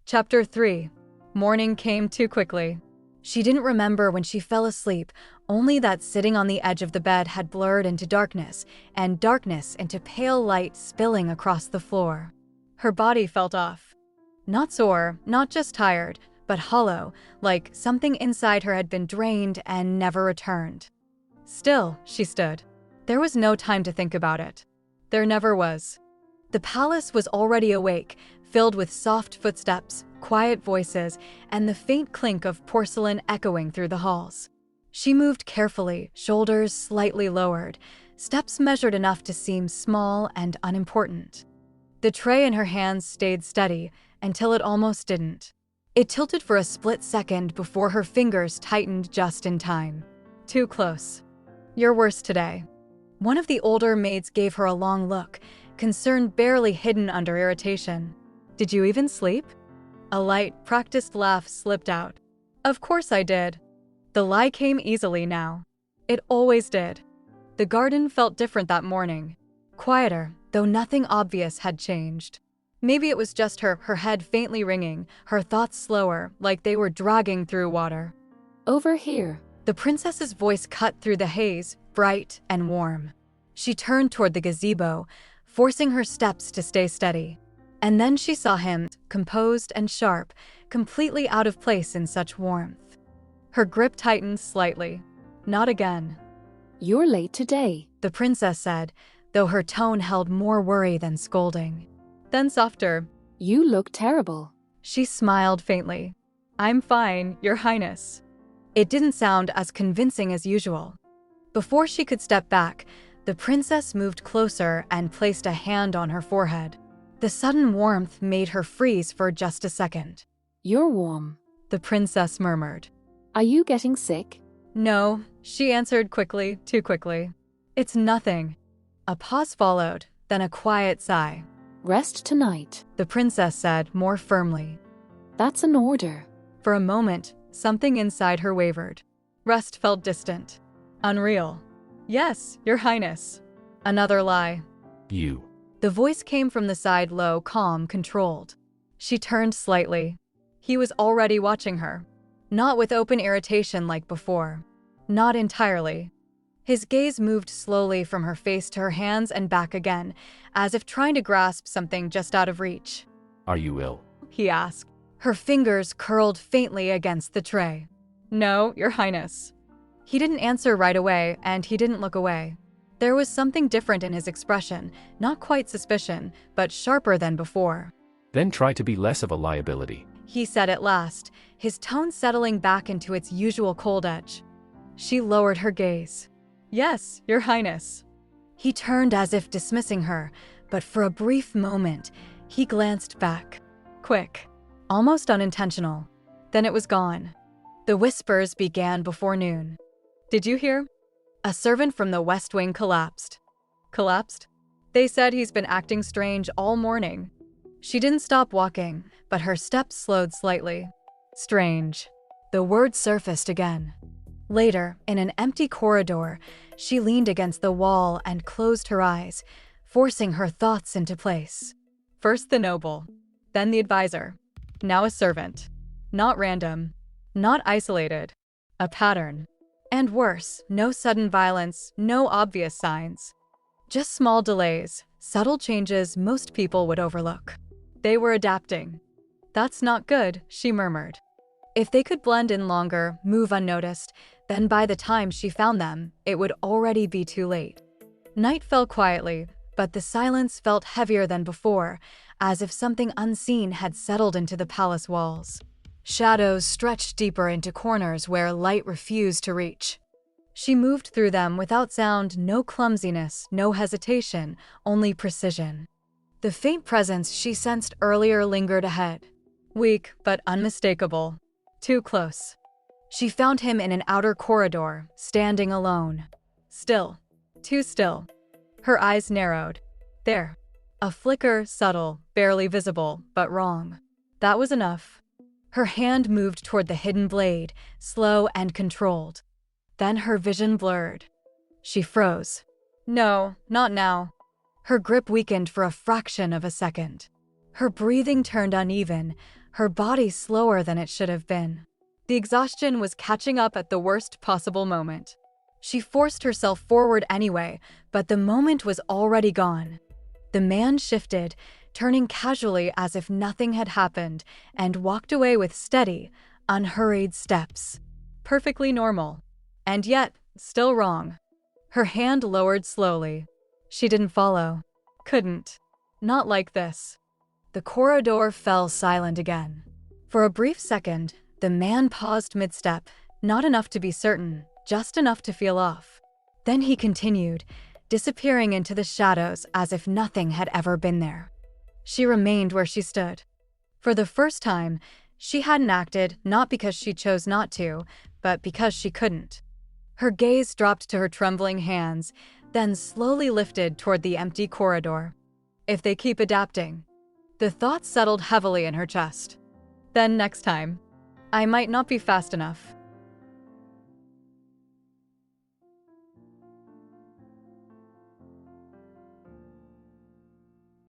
Chapter 3. Morning came too quickly. She didn't remember when she fell asleep, only that sitting on the edge of the bed had blurred into darkness, and darkness into pale light spilling across the floor. Her body felt off. Not sore, not just tired, but hollow, like something inside her had been drained and never returned. Still, she stood. There was no time to think about it. There never was. The palace was already awake, filled with soft footsteps, quiet voices, and the faint clink of porcelain echoing through the halls. She moved carefully, shoulders slightly lowered, steps measured enough to seem small and unimportant. The tray in her hands stayed steady until it almost didn't. It tilted for a split second before her fingers tightened just in time. Too close. "You're worse today." One of the older maids gave her a long look, concern barely hidden under irritation. "Did you even sleep?" A light, practiced laugh slipped out. "Of course I did." The lie came easily now. It always did. The garden felt different that morning. Quieter, though nothing obvious had changed. Maybe it was just her head faintly ringing, her thoughts slower, like they were dragging through water. "Over here." The princess's voice cut through the haze, bright and warm. She turned toward the gazebo, forcing her steps to stay steady. And then she saw him, composed and sharp, completely out of place in such warmth. Her grip tightened slightly. "Not again." "You're late today," the princess said, though her tone held more worry than scolding. Then softer. "You look terrible." She smiled faintly. "I'm fine, Your Highness." It didn't sound as convincing as usual. Before she could step back, the princess moved closer and placed a hand on her forehead. The sudden warmth made her freeze for just a second. "You're warm," the princess murmured. "Are you getting sick?" "No," she answered quickly, too quickly. "It's nothing." A pause followed, then a quiet sigh. "Rest tonight," the princess said more firmly. "That's an order." For a moment, something inside her wavered. Rest felt distant. Unreal. "Yes, Your Highness." Another lie. "You." The voice came from the side, low, calm, controlled. She turned slightly. He was already watching her. Not with open irritation like before. Not entirely. His gaze moved slowly from her face to her hands and back again, as if trying to grasp something just out of reach. "Are you ill?" he asked. Her fingers curled faintly against the tray. "No, Your Highness." He didn't answer right away, and he didn't look away. There was something different in his expression, not quite suspicion, but sharper than before. "Then try to be less of a liability," he said at last, his tone settling back into its usual cold edge. She lowered her gaze. "Yes, Your Highness." He turned as if dismissing her, but for a brief moment, he glanced back. Quick, almost unintentional. Then it was gone. The whispers began before noon. "Did you hear? A servant from the West Wing collapsed." "Collapsed?" "They said he's been acting strange all morning." She didn't stop walking, but her steps slowed slightly. Strange. The word surfaced again. Later, in an empty corridor, she leaned against the wall and closed her eyes, forcing her thoughts into place. First the noble, then the advisor, now a servant. Not random, not isolated. A pattern. And worse, no sudden violence, no obvious signs. Just small delays, subtle changes most people would overlook. They were adapting. "That's not good," she murmured. If they could blend in longer, move unnoticed, then by the time she found them, it would already be too late. Night fell quietly, but the silence felt heavier than before, as if something unseen had settled into the palace walls. Shadows stretched deeper into corners where light refused to reach. She moved through them without sound, no clumsiness, no hesitation, only precision. The faint presence she sensed earlier lingered ahead. Weak, but unmistakable. Too close. She found him in an outer corridor, standing alone. Still. Too still. Her eyes narrowed. There. A flicker, subtle, barely visible, but wrong. That was enough. Her hand moved toward the hidden blade, slow and controlled. Then her vision blurred. She froze. No, not now. Her grip weakened for a fraction of a second. Her breathing turned uneven, her body slower than it should have been. The exhaustion was catching up at the worst possible moment. She forced herself forward anyway, but the moment was already gone. The man shifted, turning casually as if nothing had happened, and walked away with steady, unhurried steps. Perfectly normal. And yet, still wrong. Her hand lowered slowly. She didn't follow. Couldn't. Not like this. The corridor fell silent again. For a brief second, the man paused mid-step, not enough to be certain, just enough to feel off. Then he continued, disappearing into the shadows as if nothing had ever been there. She remained where she stood. For the first time, she hadn't acted not because she chose not to, but because she couldn't. Her gaze dropped to her trembling hands, then slowly lifted toward the empty corridor. If they keep adapting. The thought settled heavily in her chest. Then next time, I might not be fast enough.